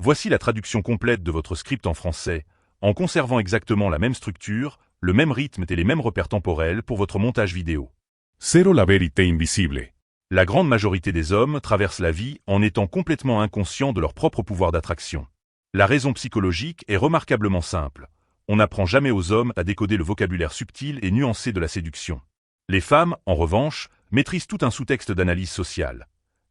Voici la traduction complète de votre script en français, en conservant exactement la même structure, le même rythme et les mêmes repères temporels pour votre montage vidéo. Cero la vérité invisible. La grande majorité des hommes traversent la vie en étant complètement inconscients de leur propre pouvoir d'attraction. La raison psychologique est remarquablement simple. On n'apprend jamais aux hommes à décoder le vocabulaire subtil et nuancé de la séduction. Les femmes, en revanche, maîtrisent tout un sous-texte d'analyse sociale.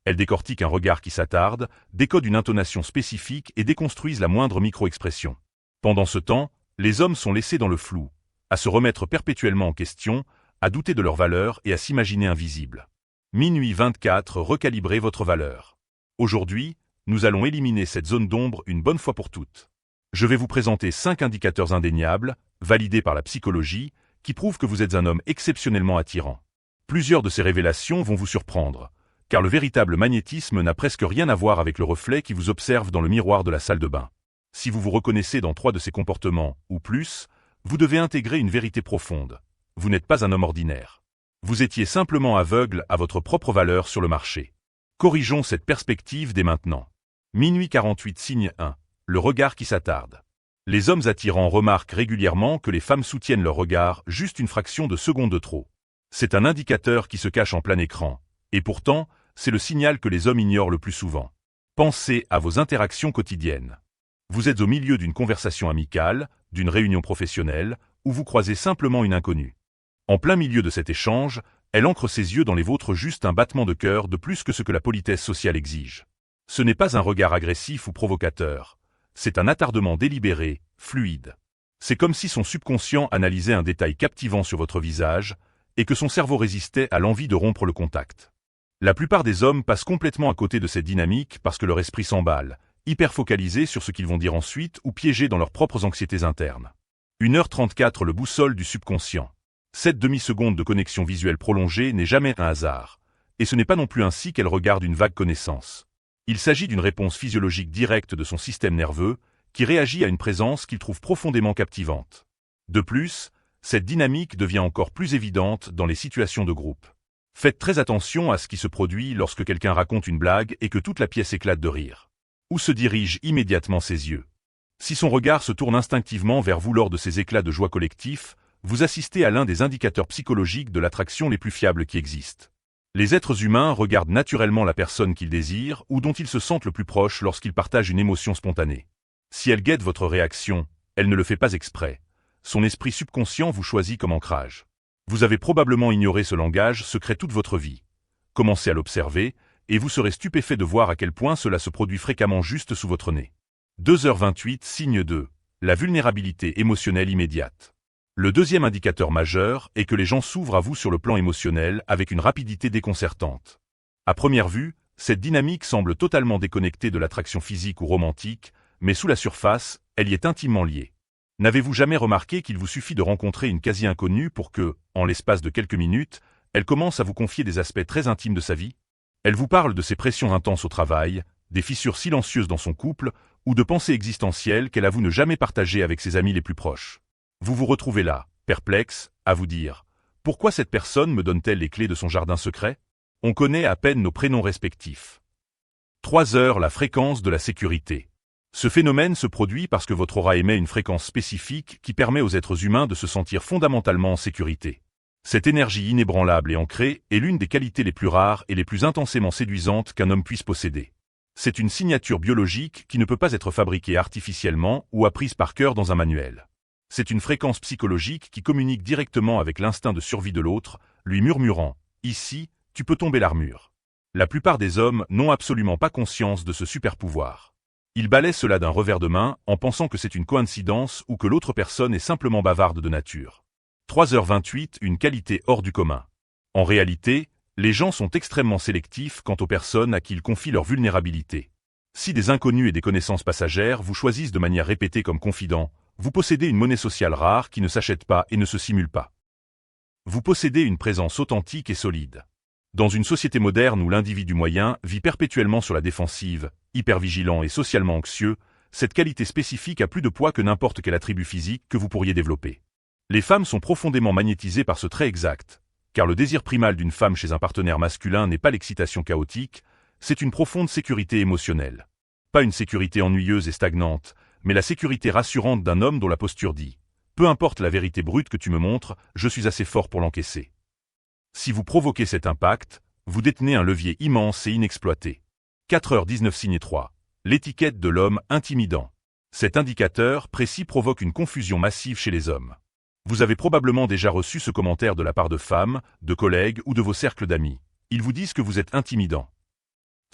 Elles décortiquent un regard qui s'attarde, décodent une intonation spécifique et déconstruisent la moindre micro-expression. Pendant ce temps, les hommes sont laissés dans le flou, à se remettre perpétuellement en question, à douter de leur valeur et à s'imaginer invisibles. Minuit 24, recalibrez votre valeur. Aujourd'hui, nous allons éliminer cette zone d'ombre une bonne fois pour toutes. Je vais vous présenter 5 indicateurs indéniables, validés par la psychologie, qui prouvent que vous êtes un homme exceptionnellement attirant. Plusieurs de ces révélations vont vous surprendre, car le véritable magnétisme n'a presque rien à voir avec le reflet qui vous observe dans le miroir de la salle de bain. Si vous vous reconnaissez dans 3 de ces comportements, ou plus, vous devez intégrer une vérité profonde. Vous n'êtes pas un homme ordinaire. Vous étiez simplement aveugle à votre propre valeur sur le marché. Corrigeons cette perspective dès maintenant. Minuit 48 signe 1. Le regard qui s'attarde. Les hommes attirants remarquent régulièrement que les femmes soutiennent leur regard juste une fraction de seconde de trop. C'est un indicateur qui se cache en plein écran, et pourtant, c'est le signal que les hommes ignorent le plus souvent. Pensez à vos interactions quotidiennes. Vous êtes au milieu d'une conversation amicale, d'une réunion professionnelle, ou vous croisez simplement une inconnue. En plein milieu de cet échange, elle ancre ses yeux dans les vôtres juste un battement de cœur de plus que ce que la politesse sociale exige. Ce n'est pas un regard agressif ou provocateur. C'est un attardement délibéré, fluide. C'est comme si son subconscient analysait un détail captivant sur votre visage, et que son cerveau résistait à l'envie de rompre le contact. La plupart des hommes passent complètement à côté de cette dynamique parce que leur esprit s'emballe, hyper focalisés sur ce qu'ils vont dire ensuite ou piégés dans leurs propres anxiétés internes. 1h34 le boussole du subconscient. Cette demi-seconde de connexion visuelle prolongée n'est jamais un hasard, et ce n'est pas non plus ainsi qu'elle regarde une vague connaissance. Il s'agit d'une réponse physiologique directe de son système nerveux, qui réagit à une présence qu'il trouve profondément captivante. De plus, cette dynamique devient encore plus évidente dans les situations de groupe. Faites très attention à ce qui se produit lorsque quelqu'un raconte une blague et que toute la pièce éclate de rire. Où se dirigent immédiatement ses yeux? Si son regard se tourne instinctivement vers vous lors de ces éclats de joie collectifs, vous assistez à l'un des indicateurs psychologiques de l'attraction les plus fiables qui existent. Les êtres humains regardent naturellement la personne qu'ils désirent ou dont ils se sentent le plus proche lorsqu'ils partagent une émotion spontanée. Si elle guette votre réaction, elle ne le fait pas exprès. Son esprit subconscient vous choisit comme ancrage. Vous avez probablement ignoré ce langage secret toute votre vie. Commencez à l'observer, et vous serez stupéfait de voir à quel point cela se produit fréquemment juste sous votre nez. 2h28 signe 2. La vulnérabilité émotionnelle immédiate. Le deuxième indicateur majeur est que les gens s'ouvrent à vous sur le plan émotionnel avec une rapidité déconcertante. À première vue, cette dynamique semble totalement déconnectée de l'attraction physique ou romantique, mais sous la surface, elle y est intimement liée. N'avez-vous jamais remarqué qu'il vous suffit de rencontrer une quasi-inconnue pour que, en l'espace de quelques minutes, elle commence à vous confier des aspects très intimes de sa vie? Elle vous parle de ses pressions intenses au travail, des fissures silencieuses dans son couple, ou de pensées existentielles qu'elle avoue ne jamais partager avec ses amis les plus proches. Vous vous retrouvez là, perplexe, à vous dire « Pourquoi cette personne me donne-t-elle les clés de son jardin secret ?» On connaît à peine nos prénoms respectifs. 3 heures la fréquence de la sécurité. Ce phénomène se produit parce que votre aura émet une fréquence spécifique qui permet aux êtres humains de se sentir fondamentalement en sécurité. Cette énergie inébranlable et ancrée est l'une des qualités les plus rares et les plus intensément séduisantes qu'un homme puisse posséder. C'est une signature biologique qui ne peut pas être fabriquée artificiellement ou apprise par cœur dans un manuel. C'est une fréquence psychologique qui communique directement avec l'instinct de survie de l'autre, lui murmurant « Ici, tu peux tomber l'armure ». La plupart des hommes n'ont absolument pas conscience de ce super-pouvoir. Ils balaient cela d'un revers de main en pensant que c'est une coïncidence ou que l'autre personne est simplement bavarde de nature. 3h28 une qualité hors du commun. En réalité, les gens sont extrêmement sélectifs quant aux personnes à qui ils confient leur vulnérabilité. Si des inconnus et des connaissances passagères vous choisissent de manière répétée comme confidents, vous possédez une monnaie sociale rare qui ne s'achète pas et ne se simule pas. Vous possédez une présence authentique et solide. Dans une société moderne où l'individu moyen vit perpétuellement sur la défensive, hypervigilant et socialement anxieux, cette qualité spécifique a plus de poids que n'importe quel attribut physique que vous pourriez développer. Les femmes sont profondément magnétisées par ce trait exact, car le désir primal d'une femme chez un partenaire masculin n'est pas l'excitation chaotique, c'est une profonde sécurité émotionnelle. pas une sécurité ennuyeuse et stagnante, mais la sécurité rassurante d'un homme dont la posture dit « Peu importe la vérité brute que tu me montres, je suis assez fort pour l'encaisser ». Si vous provoquez cet impact, vous détenez un levier immense et inexploité. 4h19 signe 3. L'étiquette de l'homme intimidant. Cet indicateur précis provoque une confusion massive chez les hommes. Vous avez probablement déjà reçu ce commentaire de la part de femmes, de collègues ou de vos cercles d'amis. Ils vous disent que vous êtes intimidant.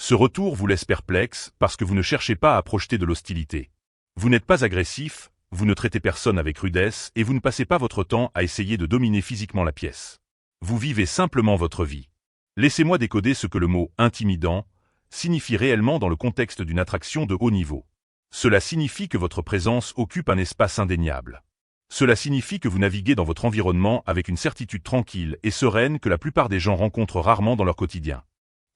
Ce retour vous laisse perplexe parce que vous ne cherchez pas à projeter de l'hostilité. Vous n'êtes pas agressif, vous ne traitez personne avec rudesse et vous ne passez pas votre temps à essayer de dominer physiquement la pièce. Vous vivez simplement votre vie. Laissez-moi décoder ce que le mot « intimidant » signifie réellement dans le contexte d'une attraction de haut niveau. Cela signifie que votre présence occupe un espace indéniable. Cela signifie que vous naviguez dans votre environnement avec une certitude tranquille et sereine que la plupart des gens rencontrent rarement dans leur quotidien.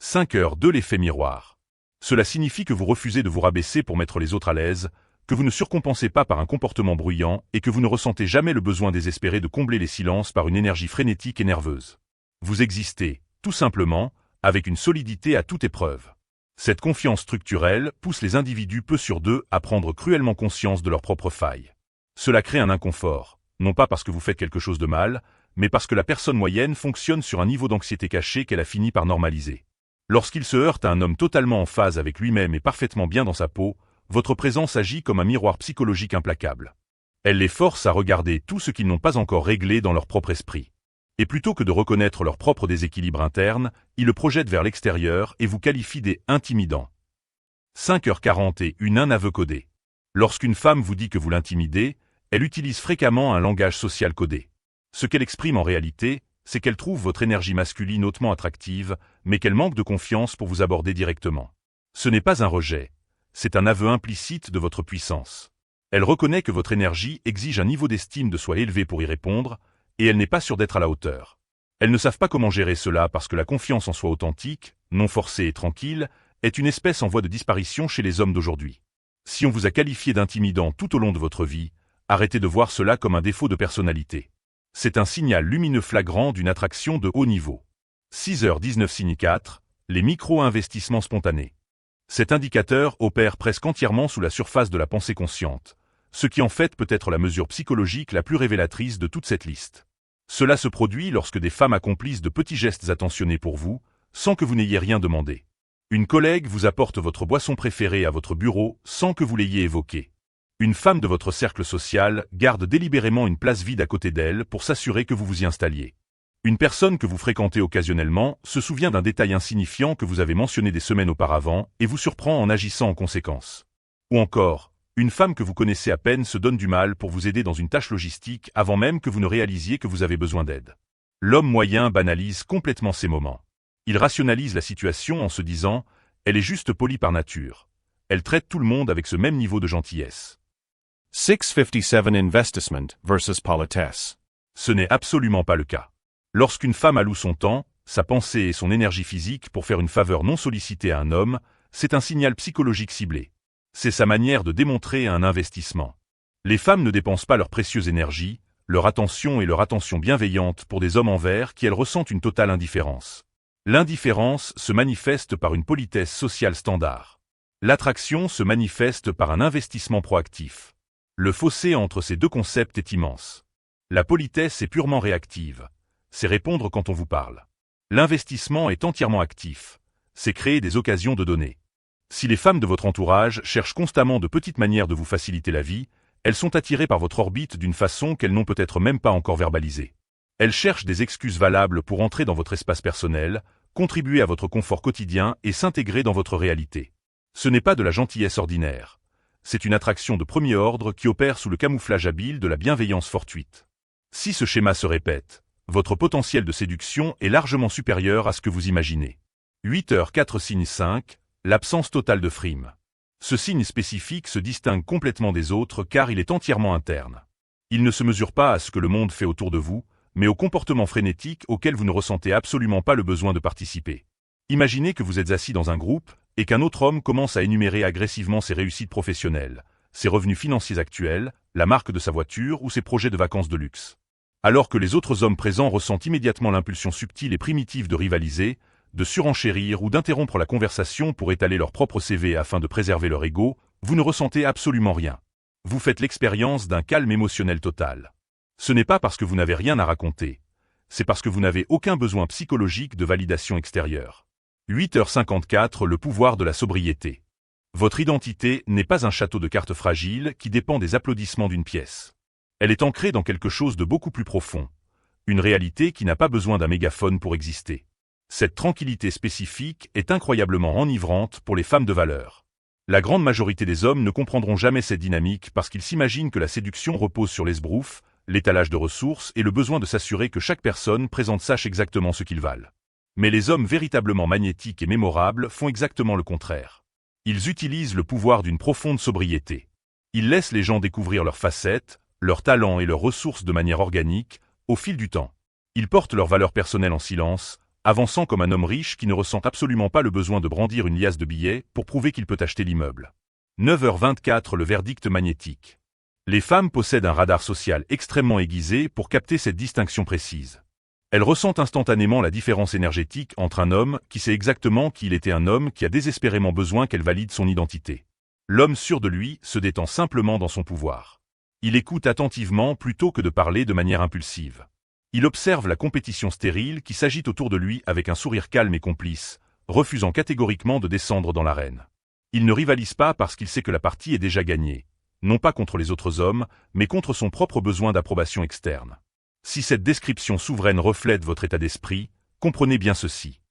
5h2 l'effet miroir. Cela signifie que vous refusez de vous rabaisser pour mettre les autres à l'aise, que vous ne surcompensez pas par un comportement bruyant et que vous ne ressentez jamais le besoin désespéré de combler les silences par une énergie frénétique et nerveuse. Vous existez, tout simplement, avec une solidité à toute épreuve. Cette confiance structurelle pousse les individus peu sur deux à prendre cruellement conscience de leurs propres failles. Cela crée un inconfort, non pas parce que vous faites quelque chose de mal, mais parce que la personne moyenne fonctionne sur un niveau d'anxiété caché qu'elle a fini par normaliser. Lorsqu'il se heurte à un homme totalement en phase avec lui-même et parfaitement bien dans sa peau, votre présence agit comme un miroir psychologique implacable. Elle les force à regarder tout ce qu'ils n'ont pas encore réglé dans leur propre esprit. Et plutôt que de reconnaître leur propre déséquilibre interne, ils le projettent vers l'extérieur et vous qualifient des intimidants. 5h41 un aveu codé. Lorsqu'une femme vous dit que vous l'intimidez, elle utilise fréquemment un langage social codé. Ce qu'elle exprime en réalité, c'est qu'elle trouve votre énergie masculine hautement attractive, mais qu'elle manque de confiance pour vous aborder directement. Ce n'est pas un rejet, c'est un aveu implicite de votre puissance. Elle reconnaît que votre énergie exige un niveau d'estime de soi élevé pour y répondre, et elle n'est pas sûre d'être à la hauteur. Elles ne savent pas comment gérer cela parce que la confiance en soi authentique, non forcée et tranquille, est une espèce en voie de disparition chez les hommes d'aujourd'hui. Si on vous a qualifié d'intimidant tout au long de votre vie, arrêtez de voir cela comme un défaut de personnalité. C'est un signal lumineux flagrant d'une attraction de haut niveau. 6h19 signe 4, les micro-investissements spontanés. Cet indicateur opère presque entièrement sous la surface de la pensée consciente, ce qui en fait peut être la mesure psychologique la plus révélatrice de toute cette liste. Cela se produit lorsque des femmes accomplissent de petits gestes attentionnés pour vous, sans que vous n'ayez rien demandé. Une collègue vous apporte votre boisson préférée à votre bureau sans que vous l'ayez évoqué. Une femme de votre cercle social garde délibérément une place vide à côté d'elle pour s'assurer que vous vous y installiez. Une personne que vous fréquentez occasionnellement se souvient d'un détail insignifiant que vous avez mentionné des semaines auparavant et vous surprend en agissant en conséquence. Ou encore, une femme que vous connaissez à peine se donne du mal pour vous aider dans une tâche logistique avant même que vous ne réalisiez que vous avez besoin d'aide. L'homme moyen banalise complètement ces moments. Il rationalise la situation en se disant « Elle est juste polie par nature. Elle traite tout le monde avec ce même niveau de gentillesse. » 657 Investissement versus politesse. Ce n'est absolument pas le cas. Lorsqu'une femme alloue son temps, sa pensée et son énergie physique pour faire une faveur non sollicitée à un homme, c'est un signal psychologique ciblé. C'est sa manière de démontrer un investissement. Les femmes ne dépensent pas leur précieuse énergie, leur attention et leur attention bienveillante pour des hommes envers qui elles ressentent une totale indifférence. L'indifférence se manifeste par une politesse sociale standard. L'attraction se manifeste par un investissement proactif. Le fossé entre ces deux concepts est immense. La politesse est purement réactive. C'est répondre quand on vous parle. L'investissement est entièrement actif. C'est créer des occasions de donner. Si les femmes de votre entourage cherchent constamment de petites manières de vous faciliter la vie, elles sont attirées par votre orbite d'une façon qu'elles n'ont peut-être même pas encore verbalisée. Elles cherchent des excuses valables pour entrer dans votre espace personnel, contribuer à votre confort quotidien et s'intégrer dans votre réalité. Ce n'est pas de la gentillesse ordinaire. C'est une attraction de premier ordre qui opère sous le camouflage habile de la bienveillance fortuite. Si ce schéma se répète, votre potentiel de séduction est largement supérieur à ce que vous imaginez. 8h4 signe 5, l'absence totale de frime. Ce signe spécifique se distingue complètement des autres car il est entièrement interne. Il ne se mesure pas à ce que le monde fait autour de vous, mais au comportement frénétique auquel vous ne ressentez absolument pas le besoin de participer. Imaginez que vous êtes assis dans un groupe, et qu'un autre homme commence à énumérer agressivement ses réussites professionnelles, ses revenus financiers actuels, la marque de sa voiture ou ses projets de vacances de luxe. Alors que les autres hommes présents ressentent immédiatement l'impulsion subtile et primitive de rivaliser, de surenchérir ou d'interrompre la conversation pour étaler leur propre CV afin de préserver leur ego, vous ne ressentez absolument rien. Vous faites l'expérience d'un calme émotionnel total. Ce n'est pas parce que vous n'avez rien à raconter, c'est parce que vous n'avez aucun besoin psychologique de validation extérieure. 8h54 Le pouvoir de la sobriété. Votre identité n'est pas un château de cartes fragile qui dépend des applaudissements d'une pièce. Elle est ancrée dans quelque chose de beaucoup plus profond, une réalité qui n'a pas besoin d'un mégaphone pour exister. Cette tranquillité spécifique est incroyablement enivrante pour les femmes de valeur. La grande majorité des hommes ne comprendront jamais cette dynamique parce qu'ils s'imaginent que la séduction repose sur l'esbrouf, l'étalage de ressources et le besoin de s'assurer que chaque personne présente sache exactement ce qu'ils valent. Mais les hommes véritablement magnétiques et mémorables font exactement le contraire. Ils utilisent le pouvoir d'une profonde sobriété. Ils laissent les gens découvrir leurs facettes, leurs talents et leurs ressources de manière organique, au fil du temps. Ils portent leurs valeurs personnelles en silence, avançant comme un homme riche qui ne ressent absolument pas le besoin de brandir une liasse de billets pour prouver qu'il peut acheter l'immeuble. 9h24 Le verdict magnétique. Les femmes possèdent un radar social extrêmement aiguisé pour capter cette distinction précise. Elles ressentent instantanément la différence énergétique entre un homme qui sait exactement qu'il était un homme qui a désespérément besoin qu'elle valide son identité. L'homme sûr de lui se détend simplement dans son pouvoir. Il écoute attentivement plutôt que de parler de manière impulsive. Il observe la compétition stérile qui s'agite autour de lui avec un sourire calme et complice, refusant catégoriquement de descendre dans l'arène. Il ne rivalise pas parce qu'il sait que la partie est déjà gagnée, non pas contre les autres hommes, mais contre son propre besoin d'approbation externe. Si cette description souveraine reflète votre état d'esprit, comprenez bien ceci.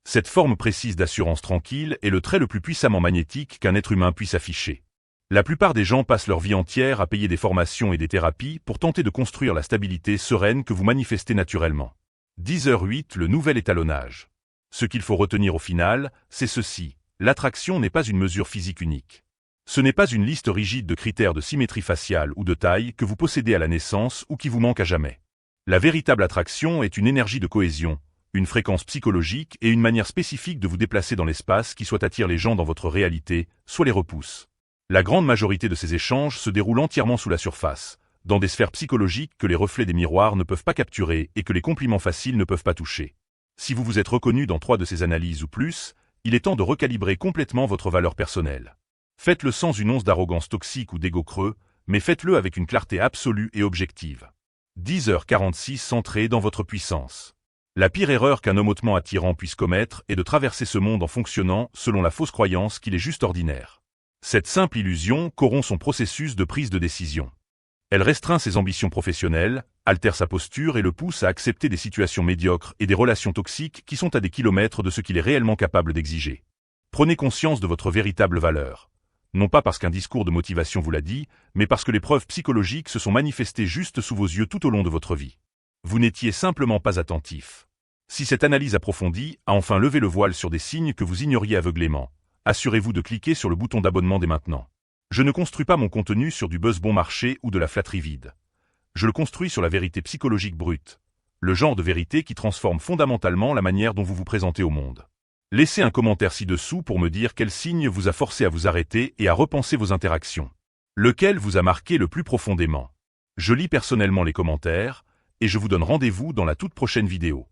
Cette forme précise d'assurance tranquille est le trait le plus puissamment magnétique qu'un être humain puisse afficher. La plupart des gens passent leur vie entière à payer des formations et des thérapies pour tenter de construire la stabilité sereine que vous manifestez naturellement. 10h08 Le nouvel étalonnage. Ce qu'il faut retenir au final, c'est ceci. L'attraction n'est pas une mesure physique unique. Ce n'est pas une liste rigide de critères de symétrie faciale ou de taille que vous possédez à la naissance ou qui vous manque à jamais. La véritable attraction est une énergie de cohésion, une fréquence psychologique et une manière spécifique de vous déplacer dans l'espace qui soit attire les gens dans votre réalité, soit les repousse. La grande majorité de ces échanges se déroulent entièrement sous la surface, dans des sphères psychologiques que les reflets des miroirs ne peuvent pas capturer et que les compliments faciles ne peuvent pas toucher. Si vous vous êtes reconnu dans 3 de ces analyses ou plus, il est temps de recalibrer complètement votre valeur personnelle. Faites-le sans une once d'arrogance toxique ou d'ego creux, mais faites-le avec une clarté absolue et objective. 10h46 Centré dans votre puissance. La pire erreur qu'un homme hautement attirant puisse commettre est de traverser ce monde en fonctionnant selon la fausse croyance qu'il est juste ordinaire. Cette simple illusion corrompt son processus de prise de décision. Elle restreint ses ambitions professionnelles, altère sa posture et le pousse à accepter des situations médiocres et des relations toxiques qui sont à des kilomètres de ce qu'il est réellement capable d'exiger. Prenez conscience de votre véritable valeur. Non pas parce qu'un discours de motivation vous l'a dit, mais parce que les preuves psychologiques se sont manifestées juste sous vos yeux tout au long de votre vie. Vous n'étiez simplement pas attentif. Si cette analyse approfondie a enfin levé le voile sur des signes que vous ignoriez aveuglément, assurez-vous de cliquer sur le bouton d'abonnement dès maintenant. Je ne construis pas mon contenu sur du buzz bon marché ou de la flatterie vide. Je le construis sur la vérité psychologique brute, le genre de vérité qui transforme fondamentalement la manière dont vous vous présentez au monde. Laissez un commentaire ci-dessous pour me dire quel signe vous a forcé à vous arrêter et à repenser vos interactions. Lequel vous a marqué le plus profondément? Je lis personnellement les commentaires, et je vous donne rendez-vous dans la toute prochaine vidéo.